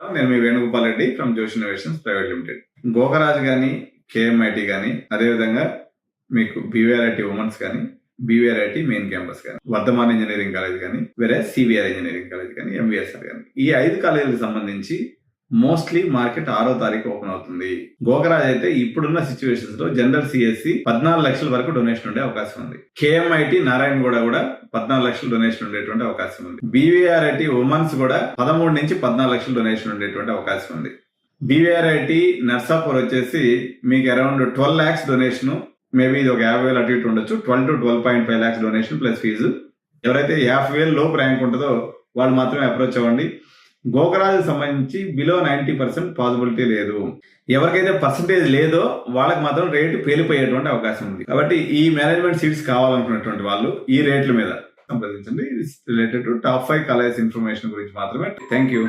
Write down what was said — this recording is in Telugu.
నేను మీ వేణుగోపాల్ రెడ్డి ఫ్రమ్ జోష్ ఇన్నోవేషన్స్ ప్రైవేట్ లిమిటెడ్. గోకరాజ్ కానీ, కేఎంఐటి కానీ, అదేవిధంగా మీకు బీవీఆర్ఐటి ఉమెన్స్ కానీ, బీవీఆర్ఐటి మెయిన్ క్యాంపస్ కానీ, వర్ధమాన్ ఇంజనీరింగ్ కాలేజ్ కానీ, వేరే సివిఆర్ ఇంజనీరింగ్ కాలేజ్ కానీ, ఎంవీఎస్ఆర్ కానీ, ఈ 5 కాలేజీలకు సంబంధించి మోస్ట్లీ మార్కెట్ 6వ తారీఖు ఓపెన్ అవుతుంది. గోకరాజ్ అయితే ఇప్పుడున్న సిచ్యువేషన్స్ లో జనరల్ సిఎస్సి 14 లక్షల వరకు డొనేషన్ ఉండే అవకాశం ఉంది. కేఎంఐటి నారాయణగూడ కూడా 14 లక్షల డొనేషన్ ఉండేటువంటి అవకాశం ఉంది. బీవీఆర్ఐటి ఉమెన్స్ కూడా 13 నుంచి 14 లక్షల డొనేషన్ ఉండేటువంటి అవకాశం ఉంది. బీవీఆర్ఐటి నర్సాపూర్ వచ్చేసి మీకు అరౌండ్ 12 lakhs డొనేషన్, మేబీ ఇది ఒక 50,000 అటు ఇటు ఉండొచ్చు. 12 to 12.5 lakhs donation plus fees. ఎవరైతే 50,000 లోపు ర్యాంక్ ఉంటుందో వాళ్ళు మాత్రమే అప్రోచ్ అవ్వండి. గోకరాజుకు సంబంధించి బిలో 90% పాసిబిలిటీ లేదు. ఎవరికైతే పర్సంటేజ్ లేదో వాళ్ళకి మాత్రం రేటు పేలిపోయేటువంటి అవకాశం ఉంది. కాబట్టి ఈ మేనేజ్మెంట్ సీట్స్ కావాలనుకున్నటువంటి వాళ్ళు ఈ రేట్ల మీద సంప్రదించండి. Related to top 5 college information గురించి మాత్రమే. Thank you.